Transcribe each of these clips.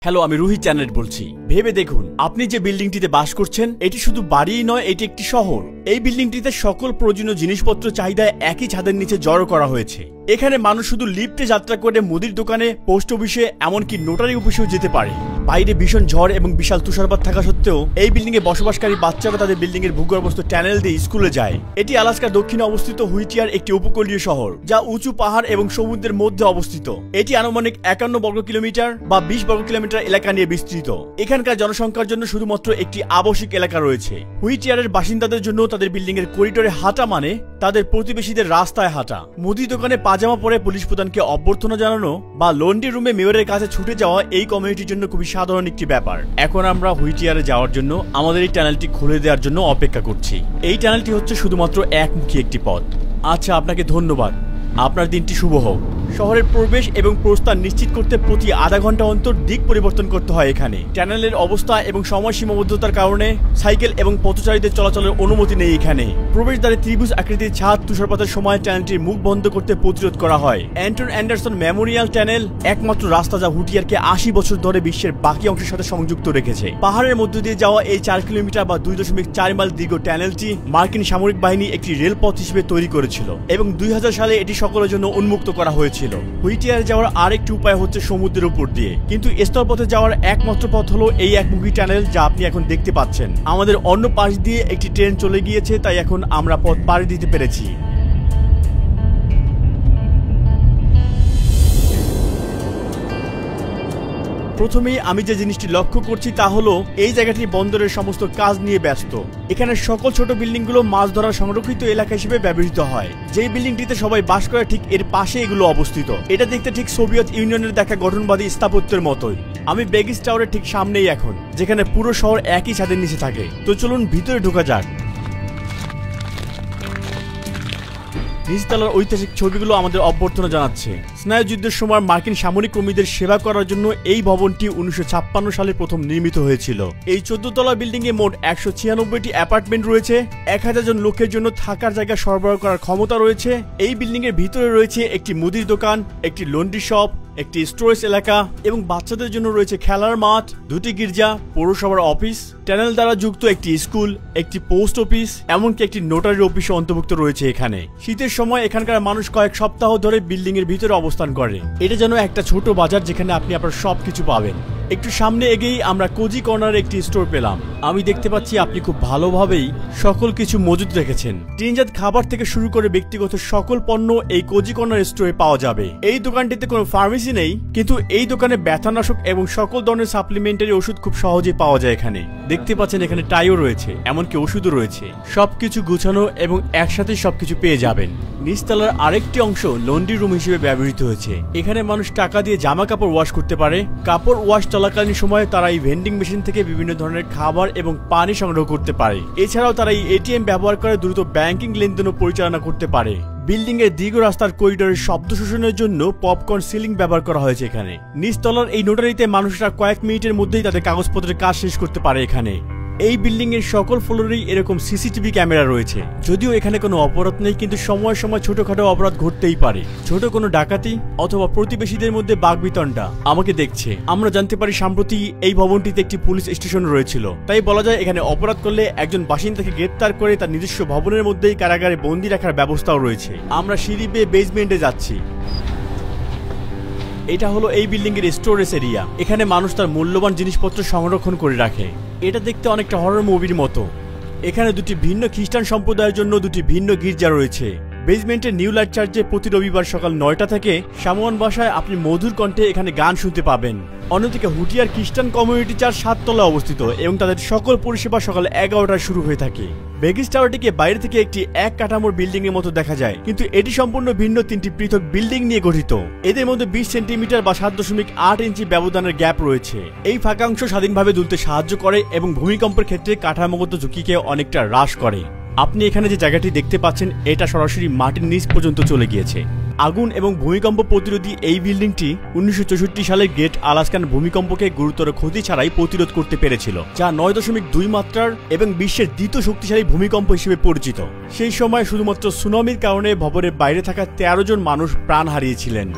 Hello, আমি Ruhi channel বলছি। ভেবে দেখুন, আপনি যে বিল্ডিংটিতে বাস করছেন এটি শুধু বাড়িই নয়, এটি একটি শহর। এই বিল্ডিংটিতে সকল প্রয়োজনীয় জিনিসপত্র চাহিদায় একই ছাদের নিচে জড়ো করা হয়েছে। এখানে মানুষ শুধু লিফটে যাত্রা করে মুদির দোকানে, পোস্ট অফিসে, এমনকি নোটারি অফিসেও যেতে পারে। বাইরে ভীষণ ঝড় এবং বিশাল তুষারপাত থাকা সত্ত্বেও এই বিল্ডিং এ বসবাসকারী বাচ্চারা তাদের বিল্ডিং এর ভূগর্ভস্থ টানেল দিয়ে স্কুলে যায়। এটি আলাস্কার দক্ষিণে অবস্থিত হুইটিয়ার একটি উপকূলীয় শহর, যা উঁচু পাহাড় এবং সমুদ্রের মধ্যে অবস্থিত। এটি আনুমানিক 51 বর্গ কিলোমিটার বা 20 বর্গ কিলোমিটার এলাকা নিয়ে বিস্তৃত। এখানকার জনসংখ্যার জন্য শুধুমাত্র একটি আবাসিক এলাকা রয়েছে। হুইটিয়ারের বাসিন্দাদের জন্য তাদের বিল্ডিং এর করিডোরে হাঁটা মানে তাদের প্রতিবেশীদের রাস্তায় হাঁটা। মুদি দোকানে পাজামা পরে পুলিশ প্রধানকে অভ্যর্থনা জানানো বা লন্ড্রি রুমে মেয়রের কাছে ছুটে যাওয়া এই কমিউনিটির জন্য খুবই সাধারণ একটি ব্যাপার। এখন আমরা হুইটিয়ারে যাওয়ার জন্য আমাদের এই টানেলটি খুলে দেওয়ার জন্য অপেক্ষা করছি। এই টানেলটি হচ্ছে শুধুমাত্র একমুখী একটি পথ। আচ্ছা, আপনাকে ধন্যবাদ। আপনার দিনটি শুভ হোক। শহরের প্রবেশ এবং প্রস্থান নিশ্চিত করতে প্রতি আধা ঘন্টা অন্তর দিক পরিবর্তন করতে হয়। এখানে টানেলের অবস্থা এবং সময় সীমাবদ্ধতার কারণে সাইকেল এবং পথচারীদের চলাচলের অনুমতি নেই। এখানে প্রবেশদ্বারে ত্রিভুজ আকৃতির ছাদ তুষারপাতের সময় টানেলটির মুখ বন্ধ করতে প্রতিরোধ করা হয়। অ্যান্টন অ্যান্ডারসন মেমোরিয়াল টানেল একমাত্র রাস্তা যা হুইটিয়ারকে 80 বছর ধরে বিশ্বের বাকি অংশের সাথে সংযুক্ত রেখেছে। পাহাড়ের মধ্য দিয়ে যাওয়া এই 4 কিলোমিটার বা 2.4 মাইল দীর্ঘ টানেলটি মার্কিন সামরিক বাহিনী একটি রেলপথ হিসেবে তৈরি করেছিল এবং 2000 সালে এটি সকলের জন্য উন্মুক্ত করা হয়েছিল। হুইটিয়ার যাওয়ার আরেকটি উপায় হচ্ছে সমুদ্রের উপর দিয়ে, কিন্তু স্থলপথে যাওয়ার একমাত্র পথ হলো এই একমুখী টানেল যা আপনি এখন দেখতে পাচ্ছেন। আমাদের অন্য পাশ দিয়ে একটি ট্রেন চলে গিয়েছে, তাই এখন আমরা পথ পাড়ি দিতে পেরেছি। প্রথমেই আমি যে জিনিসটি লক্ষ্য করছি তা হলো এই জায়গাটি বন্দরের সমস্ত কাজ নিয়ে ব্যস্ত। এখানে সকল ছোট বিল্ডিংগুলো মাছ ধরার সংরক্ষিত এলাকা হিসেবে ব্যবহৃত হয়। যেই বিল্ডিংটিতে সবাই বাস করে ঠিক এর পাশে এগুলো অবস্থিত। এটা দেখতে ঠিক সোভিয়েত ইউনিয়নের দেখা গঠনবাদী স্থাপত্যের মতোই। আমি বেগিস টাওয়ারের ঠিক সামনেই এখন, যেখানে পুরো শহর একই ছাদের নিচে থাকে। তো চলুন ভিতরে ঢোকা যাক। নিচতলার ঐতিহাসিক ছবিগুলো আমাদের অভ্যর্থনা জানাচ্ছে। স্নায়ুযুদ্ধের সময় মার্কিন সামরিক কর্মীদের সেবা করার জন্য এই ভবনটি 1956 সালে প্রথম নির্মিত হয়েছিল। এই 14 তলা বিল্ডিং এ মোট 196টি অ্যাপার্টমেন্ট রয়েছে। 1000 জন লোকের জন্য থাকার জায়গা সরবরাহ করার ক্ষমতা রয়েছে। এই বিল্ডিং এর ভিতরে রয়েছে একটি মুদির দোকান, একটি লন্ড্রি শপ, একটি স্টোরেজ এলাকা এবং বাচ্চাদের জন্য রয়েছে খেলার মাঠ, 2টি গির্জা, পৌরসভার অফিস, টানেল দ্বারা যুক্ত একটি স্কুল, একটি পোস্ট অফিস, এমনকি একটি নোটারি অফিসও অন্তর্ভুক্ত রয়েছে এখানে। শীতের সময় এখানকার মানুষ কয়েক সপ্তাহ ধরে বিল্ডিং এর ভিতরে অবস্থান করে। এটা যেন একটা ছোট বাজার যেখানে আপনি আপনার সবকিছু পাবেন। একটু সামনে এগিয়েই আমরা কোজি কর্নারে একটি স্টোর পেলাম। আমি দেখতে পাচ্ছি আপনি খুব ভালোভাবেই সকল কিছু মজুদ রেখেছেন। টিনজাত খাবার থেকে শুরু করে ব্যক্তিগত সকল পণ্য এই কোজি কর্নার স্টোরে পাওয়া যাবে। এই দোকানটিতে কোনো ফার্মেসি নেই, কিন্তু এই দোকানে ব্যথানাশক এবং সকল ধরনের সাপ্লিমেন্টারি ওষুধ খুব সহজেই পাওয়া যায় এখানে। দেখতে পাচ্ছেন এখানে টাইও রয়েছে, এমনকি ওষুধও রয়েছে। সবকিছু গুছানো এবং একসাথে সবকিছু পেয়ে যাবেন। নিচতলার আরেকটি অংশ লন্ড্রি রুম হিসেবে ব্যবহৃত হয়েছে। এখানে মানুষ টাকা দিয়ে জামা কাপড় ওয়াশ করতে পারে। কাপড় ওয়াশ চলাকালীন সময়ে তারা এই ভেন্ডিং মেশিন থেকে বিভিন্ন ধরনের খাবার এবং পানি সংগ্রহ করতে পারে। এছাড়াও তারা এই এটিএম ব্যবহার করে দ্রুত ব্যাংকিং লেনদেনও পরিচালনা করতে পারে। বিল্ডিং এর দীর্ঘ রাস্তার করিডোরের শব্দ শোষণের জন্য পপকর্ন সিলিং ব্যবহার করা হয়েছে এখানে। নিচতলার এই নোটারিতে মানুষরা কয়েক মিনিটের মধ্যেই তাদের কাগজপত্রের কাজ শেষ করতে পারে এখানে। এই বিল্ডিং এর সকল ফ্লোরেই এরকম সিসিটিভি ক্যামেরা রয়েছে। যদিও এখানে কোনো অপরাধ নেই, কিন্তু সময় সময় ছোটখাটো অপরাধ ঘটতেই পারে। ছোট কোনো ডাকাতি অথবা প্রতিবেশীদের মধ্যে বাকবিতণ্ডা আমাকে দেখছে। আমরা জানতে পারি সম্প্রতি এই ভবনটিতে একটি পুলিশ স্টেশন রয়েছিল। তাই বলা যায় এখানে অপরাধ করলে একজন বাসিন্দাকে গ্রেপ্তার করে তার নিজস্ব ভবনের মধ্যেই কারাগারে বন্দী রাখার ব্যবস্থাও রয়েছে। আমরা সিঁড়ি বেয়ে বেসমেন্টে যাচ্ছি। এটা হলো এই বিল্ডিং এর স্টোরেজ এরিয়া। এখানে মানুষ তার মূল্যবান জিনিসপত্র সংরক্ষণ করে রাখে। এটা দেখতে অনেকটা হরর মুভির মতো। এখানে 2টি ভিন্ন খ্রিস্টান সম্প্রদায়ের জন্য 2টি ভিন্ন গির্জা রয়েছে। বেসমেন্টের নিউ লাইট চার্চে প্রতি রবিবার সকাল 9টা থেকে সামোয়ান ভাষায় আপনি মধুর কণ্ঠে এখানে গান শুনতে পাবেন। অন্যদিকে হুটিয়ার খ্রিস্টান কমিউনিটি চার্চ 7 তলায় অবস্থিত এবং তাদের সকল পরিষেবা সকাল 11টায় শুরু হয়ে থাকে। বেগিস টাওয়ারটিকে বাইরে থেকে একটি এক কাঠামোর বিল্ডিং এর মতো দেখা যায়, কিন্তু এটি সম্পূর্ণ ভিন্ন 3টি পৃথক বিল্ডিং নিয়ে গঠিত। এদের মধ্যে 20 সেন্টিমিটার বা 7.8 ইঞ্চি ব্যবধানের গ্যাপ রয়েছে। এই ফাঁকা অংশ স্বাধীনভাবে দুলতে সাহায্য করে এবং ভূমিকম্পের ক্ষেত্রে কাঠামোগত ঝুঁকিকে অনেকটা হ্রাস করে। আপনি এখানে যে জায়গাটি দেখতে পাচ্ছেন এটা সরাসরি মাটির নিচ পর্যন্ত চলে গিয়েছে। আগুন এবং ভূমিকম্প প্রতিরোধী এই বিল্ডিংটি 1964 সালে গ্রেট আলাস্কান ভূমিকম্পকে গুরুতর ক্ষতি ছাড়াই প্রতিরোধ করতে পেরেছিল, যা 9.2 মাত্রার এবং বিশ্বের দ্বিতীয় শক্তিশালী ভূমিকম্প হিসেবে পরিচিত। সেই সময় শুধুমাত্র সুনামির কারণে ভবনের বাইরে থাকা 13 জন মানুষ প্রাণ হারিয়েছিলেন।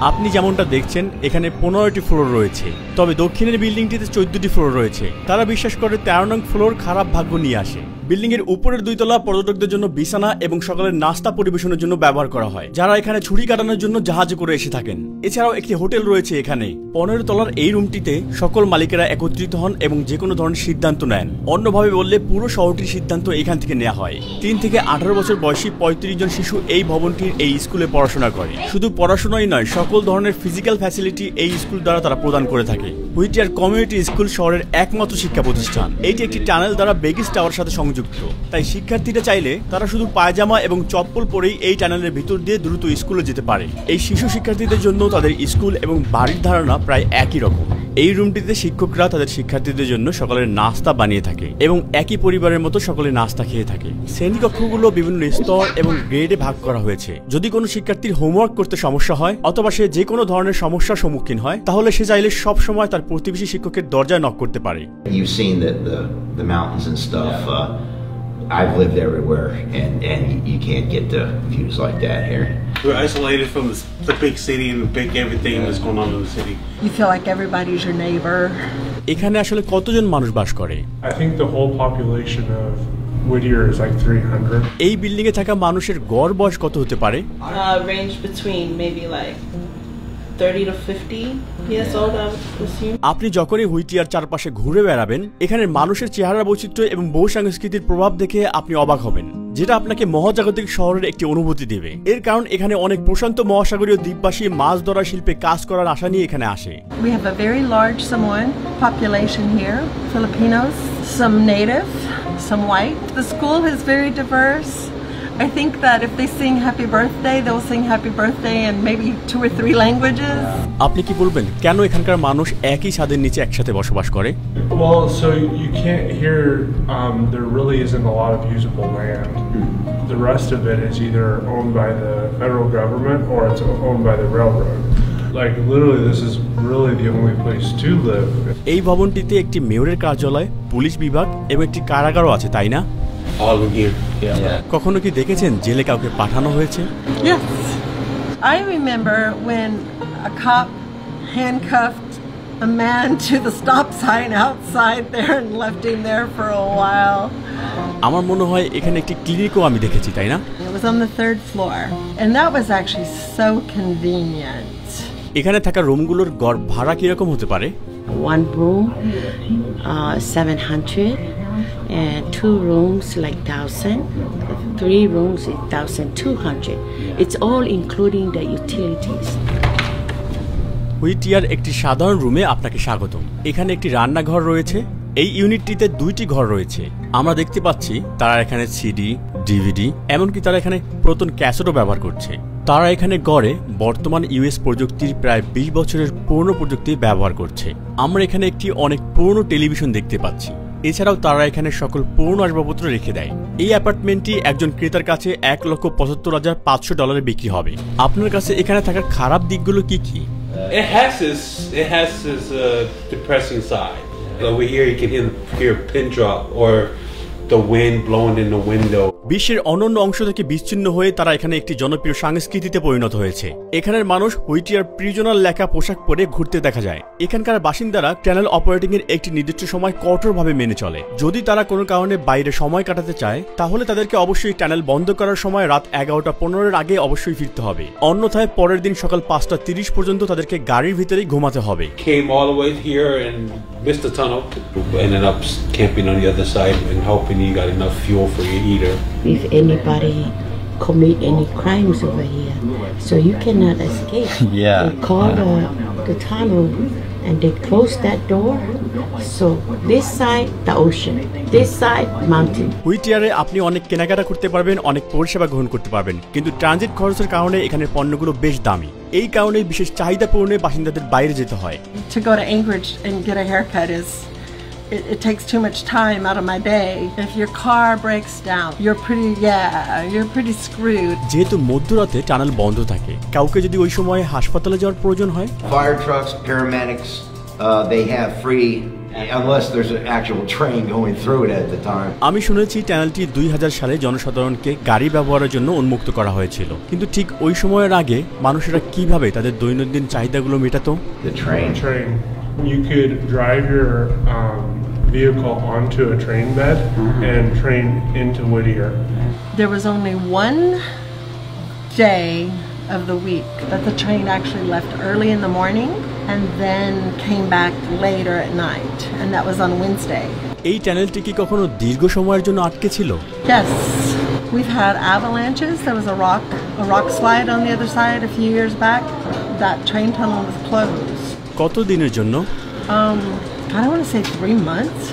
আপনি যেমনটা দেখছেন এখানে 15টি ফ্লোর রয়েছে, তবে দক্ষিণের বিল্ডিংটিতে 14টি ফ্লোর রয়েছে। তারা বিশ্বাস করে 13 নং ফ্লোর খারাপ ভাগ্য নিয়ে আসে। বিল্ডিং এর উপরের 2 তলা পর্যটকদের জন্য বিছানা এবং সকালের নাস্তা পরিবেশনের জন্য ব্যবহার করা হয়, যারা এখানে ছুটি কাটানোর জন্য জাহাজে করে এসে থাকেন। এছাড়াও একটি হোটেল রয়েছে এখানে। 15 তলার এই রুমটিতে সকল মালিকেরা একত্রিত হন এবং যে কোনো ধরনের সিদ্ধান্ত নেন। অন্যভাবে বললে পুরো শহরটির সিদ্ধান্ত এখান থেকে নেওয়া হয়। 3 থেকে 18 বছর বয়সী 35 জন শিশু এই ভবনটির এই স্কুলে পড়াশোনা করে। শুধু পড়াশোনাই নয়, সকল ধরনের ফিজিক্যাল ফ্যাসিলিটি এই স্কুল দ্বারা তারা প্রদান করে থাকে। হুইটিয়ার কমিউনিটি স্কুল শহরের একমাত্র শিক্ষা প্রতিষ্ঠান। এটি একটি টানেল দ্বারা বেগিস টাওয়ার সাথে সংযুক্ত, তাই শিক্ষার্থীরা চাইলে তারা শুধু পায়জামা এবং চপ্পল পরেই এই টানেলের ভিতর দিয়ে দ্রুত স্কুলে যেতে পারে। এই শিশু শিক্ষার্থীদের জন্য তাদের স্কুল এবং বাড়ির ধারণা প্রায় একই রকম। এই রুমটিতে শিক্ষকরা তাদের শিক্ষার্থীদের জন্য সকালের নাস্তা বানিয়ে থাকে এবং একই পরিবারের মতো সকলে নাস্তা খেয়ে থাকে। শ্রেণীকক্ষগুলো বিভিন্ন স্তর এবং গ্রেডে ভাগ করা হয়েছে। যদি কোনো শিক্ষার্থীর হোমওয়ার্ক করতে সমস্যা হয় অথবা সে যে কোনো ধরনের সমস্যার সম্মুখীন হয়, তাহলে সে চাইলে সব সময় তার প্রতিবেশী শিক্ষকের দরজায় নক করতে পারে। You've seen the mountains and stuff. I've lived everywhere, and you can't get the views like that here. We're isolated from the big city and the big everything that's going on in the city. You feel like everybody's your neighbor. এখানে আসলে কতজন মানুষ বাস করে? I think the whole population of Whittier is like 300. এই building এ থাকা মানুষের গড় বয়স কত হতে পারে? Range between maybe like 30 to 50 years old, I would assume. আপনি যখনই হুইটিয়ার চারপাশে ঘুরে বেড়াবেন, এখানের মানুষের চেহারা বৈচিত্র্য এবং বহু সংস্কৃতির প্রভাব দেখে আপনি অবাক হবেন, যেটা আপনাকে মহাজাগতিক শহরের একটি অনুভূতি দেবে। এর কারণ এখানে অনেক প্রশান্ত মহাসাগরীয় দ্বীপবাসী মাছ ধরা শিল্পে কাজ করার আশা নিয়ে এখানে আসে। We have a very large Samoan population here, Filipinos, some native, some white. The school is very diverse. I think that if they sing happy birthday, they'll sing happy birthday in maybe 2 or 3 languages. আপনি কি বলবেন কেন এখানকার মানুষ একই ছাদের নিচে একসাথে বসবাস করে? Well, so you can't hear, there really isn't a lot of usable land. The rest of it is either owned by the federal government or it's owned by the railroad. Like literally this is really the only place to live. এই ভবনটিতে একটি মেয়রের কার্যালয়, police বিভাগ এবং একটি কারাগারও আছে, তাই না? All in here. Yeah. কখনো কি দেখেছেন জেলে কাউকে পাঠানো হয়েছে? Yes. I remember when a cop handcuffed a man to the stop sign outside there and left him there for a while. আমার মনে হয় এখানে একটি ক্লিনিকও আমি দেখেছি, তাই না? It was on the 3rd floor, and that was actually so convenient. এখানে থাকা রুমগুলোর গড় ভাড়া কিরকম হতে পারে? 1 room, 700, and 2 rooms like 1,000. 3 rooms is 1,200. It's all including the utilities. হুইটিয়ার একটি সাধারণ রুমে আপনাকে স্বাগতম। এখানে একটি রান্নাঘর রয়েছে। এই ইউনিটটিতে 2টি ঘর রয়েছে। আমরা দেখতে পাচ্ছি তারা এখানে সিডি, ডিভিডি, এমনকি তারা এখানে পুরাতন ক্যাসেটও ব্যবহার করছে। তারা এখানে গড়ে বর্তমান ইউএস প্রযুক্তির প্রায় 20 বছরের পুরনো প্রযুক্তি ব্যবহার করছে। আমরা এখানে একটি অনেক পুরনো টেলিভিশন দেখতে পাচ্ছি। এছাড়াও তারা এখানে সকল পুরনো আসবাবপত্র রেখে দেয়। এই অ্যাপার্টমেন্টটি একজন ক্রেতার কাছে $1,75,500 বিক্রি হবে। আপনার কাছে এখানে থাকার খারাপ দিকগুলো কি কি? It has this depressing side. Over here you can hear a pin drop or the wind blowing in the window. বিশ্বের অন্যান্য অংশ থেকে বিচ্ছিন্ন হয়ে তারা এখানে একটি জনপ্রিয় সংস্কৃতিতে পরিণত হয়েছে। এখানের মানুষ হুইটিয়ার প্রিজনার লেখা পোশাক পরে ঘুরতে দেখা যায়। এখানকার বাসিন্দারা টানেল অপারেটিং এর একটি নির্দিষ্ট সময় কঠোরভাবে মেনে চলে। যদি তারা কোনো কারণে বাইরে সময় কাটাতে চায়, তাহলে তাদেরকে অবশ্যই টানেল বন্ধ করার সময় রাত 11:15 আগে অবশ্যই ফিরতে হবে। অন্যথায় পরের দিন সকাল 5:30 পর্যন্ত তাদেরকে গাড়ির ভিতরেই ঘুমাতে হবে। Came all the way here and missed the tunnel. Ended up camping on the other side and hoping you got enough fuel for your heater. If anybody commit any crimes over here, so you cannot escape. Yeah. They call the tunnel and they close that door. So this side the ocean, this side mountain. হুইটিয়ারে আপনি অনেক কেনাকাটা করতে পারবেন, অনেক পরিষেবা গ্রহণ করতে পারবেন, কিন্তু ট্রানজিট খরচের কারণে এখানের পণ্যগুলো বেশ দামি। এই কারণে বিশেষ চাহিদা পূরণে বাসিন্দাদের বাইরে যেতে হয়। To go to Anchorage and get a haircut is it takes too much time out of my day. If your car breaks down, you're pretty screwed. যেহেতু মধ্যরাতে টানেল বন্ধ থাকে, কাউকে যদি ওই সময় হাসপাতালে যাওয়ার প্রয়োজন হয়, Fire trucks, paramedics, they have free, unless there's an actual train going through it at the time. আমি শুনেছি টানেলটি 2000 সালে জনসাধারণকে গাড়ি ব্যবহারের জন্য উন্মুক্ত করা হয়েছিল, কিন্তু ঠিক ওই সময়ের আগে মানুষেরা কিভাবে তাদের দৈনন্দিন চাহিদাগুলো মেটাতো? The train. You could drive your vehicle onto a train bed and train into Whittier. There was only one day of the week that the train actually left early in the morning and then came back later at night, and that was on Wednesday. এই টানেলটি কি কখনো দীর্ঘ সময়ের জন্য আটকে ছিল? Yes, we've had avalanches. There was a rock slide on the other side a few years back. That train tunnel was closed. কত দিনের জন্য? I don't want to say 3 months.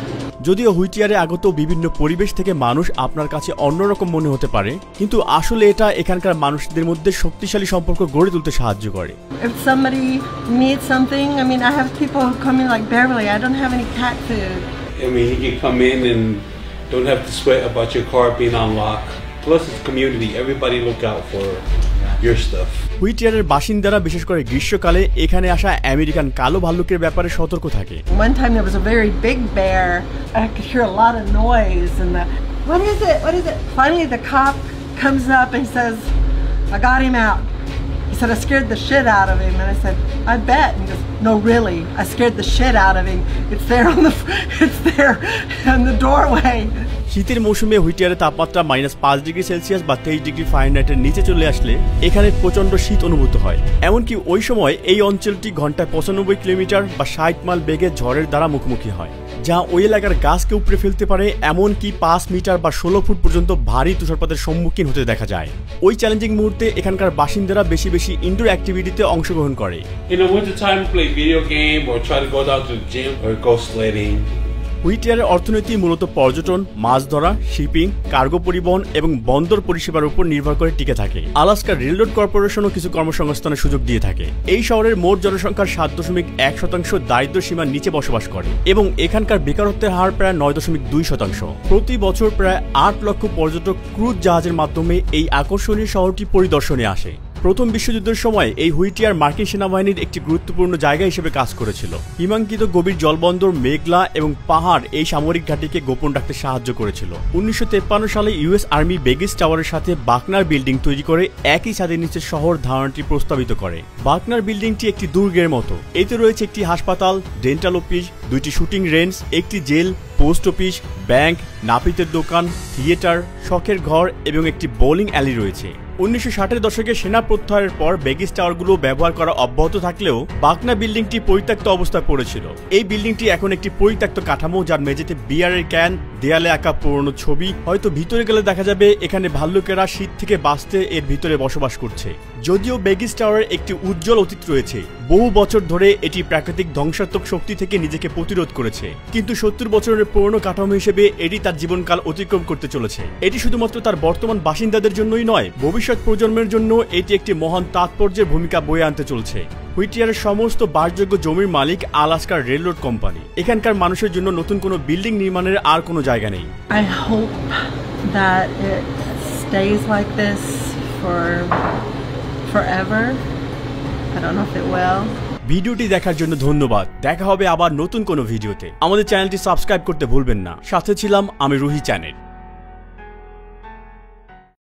যদিও হুইটিয়ারে আগত বিভিন্ন পরিবেশ থেকে মানুষ আপনার কাছে অন্যরকম মনে হতে পারে, কিন্তু আসলে এটা এখানকার মানুষদের মধ্যে শক্তিশালী সম্পর্ক গড়ে তুলতে সাহায্য করে। If somebody needs something, I mean, I have people who come in like Beverly. I don't have any cat food. I mean, he can come in and don't have to sweat about your car being unlocked. Plus, it's community. Everybody look out for your stuff. হুইটিয়ারের বাসিন্দারা বিশেষ করে গ্রীষ্মকালে এখানে আসা American কালো ভাল্লুকের ব্যাপারে সতর্ক থাকে। One time there was a very big bear. I could hear a lot of noise and what is it? What is it? Finally the cop comes up and says, I got him out. He said, I scared the shit out of him. And I said, I bet. And he goes, no, really, I scared the shit out of him. It's there in the doorway. শীতের মৌসুমে হুইটিয়ারের তাপমাত্রা -5 degree Celsius বা 23 degree ফারেনহাইটের নিচে চলে আসলে এখানে প্রচন্ড শীত অনুভূত হয়। এমনকি ওই সময় এই অঞ্চলটি ঘন্টায় 95 কিলোমিটার বা 60 মাইল বেগে ঝড়ের দ্বারা মুখোমুখি হয়, যা ওই এলাকার গাছকে উপড়ে ফেলতে পারে, এমনকি 5 মিটার বা 16 ফুট পর্যন্ত ভারী তুষারপাতের সম্মুখীন হতে দেখা যায়। ওই চ্যালেঞ্জিং মুহূর্তে এখানকার বাসিন্দারা বেশি বেশি ইনডোর অ্যাক্টিভিটিতে অংশগ্রহণ করে। In the winter time, play video game or try to go down to the gym or go sledding. হুইটিয়ারের অর্থনীতি মূলত পর্যটন, মাছ ধরা, শিপিং, কার্গো পরিবহন এবং বন্দর পরিষেবার উপর নির্ভর করে টিকে থাকে। আলাস্কা রেলরোড কর্পোরেশনও কিছু কর্মসংস্থানের সুযোগ দিয়ে থাকে। এই শহরের মোট জনসংখ্যার 7.1% দারিদ্র্য সীমার নিচে বসবাস করে এবং এখানকার বেকারত্বের হার প্রায় 9.2%। প্রতি বছর প্রায় 8 লক্ষ পর্যটক ক্রুজ জাহাজের মাধ্যমে এই আকর্ষণীয় শহরটি পরিদর্শনে আসে। প্রথম বিশ্বযুদ্ধের সময় এই হুইটিয়ার মার্কিন সেনাবাহিনীর একটি গুরুত্বপূর্ণ জায়গা হিসেবে কাজ করেছিল। হিমাঙ্কিত গভীর জলবন্দর, মেঘলা এবং পাহাড় এই সামরিক ঘাঁটিকে গোপন রাখতে সাহায্য করেছিল। 1953 সালে ইউএস আর্মি বেগিস টাওয়ারের সাথে বাকনার বিল্ডিং তৈরি করে একই ছাদের নিচে শহর ধারণাটি প্রস্তাবিত করে। বাকনার বিল্ডিংটি একটি দুর্গের মতো। এতে রয়েছে একটি হাসপাতাল, ডেন্টাল অফিস, 2টি শুটিং রেঞ্জ, একটি জেল, পোস্ট অফিস, ব্যাংক, নাপিতের দোকান, থিয়েটার, শখের ঘর এবং একটি বোলিং অ্যালি রয়েছে। 1960-এর দশকে সেনা প্রত্যাহারের পর বেগিস টাওয়ারগুলো ব্যবহার করা অব্যাহত থাকলেও বাকনা বিল্ডিংটি পরিত্যক্ত অবস্থায় পড়েছিল। এই বিল্ডিংটি এখন একটি পরিত্যক্ত কাঠামো, যার মেঝেতে বিয়ারের ক্যান, দেয়ালে আঁকা পুরনো ছবি। হয়তো ভিতরে গেলে দেখা যাবে এখানে ভাল্লুকেরা শীত থেকে বাঁচতে এর ভিতরে বসবাস করছে। যদিও বেগিস টাওয়ারের একটি উজ্জ্বল অতীত রয়েছে, বহু বছর ধরে এটি প্রাকৃতিক ধ্বংসাত্মক শক্তি থেকে নিজেকে প্রতিরোধ করেছে, কিন্তু 70 বছরের পুরনো কাঠামো হিসেবে এটি তার জীবনকাল অতিক্রম করতে চলেছে। এটি শুধুমাত্র তার বর্তমান বাসিন্দাদের জন্যই নয়, ভবিষ্যৎ প্রজন্মের জন্য এটি একটি মহান তাৎপর্যের ভূমিকা বয়ে আনতে চলছে। হুইটিয়ারের সমস্ত বাসযোগ্য জমির মালিক আলাস্কার রেলরোড কোম্পানি। এখানকার মানুষের জন্য নতুন কোনো বিল্ডিং নির্মাণের আর কোনো জায়গা নেই। I hope that it stays like this for forever. I don't know if it will. ভিডিওটি দেখার জন্য ধন্যবাদ। দেখা হবে আবার নতুন কোনো ভিডিওতে। আমাদের চ্যানেলটি সাবস্ক্রাইব করতে ভুলবেন না। সাথে ছিলাম আমি রুহি চ্যানেল।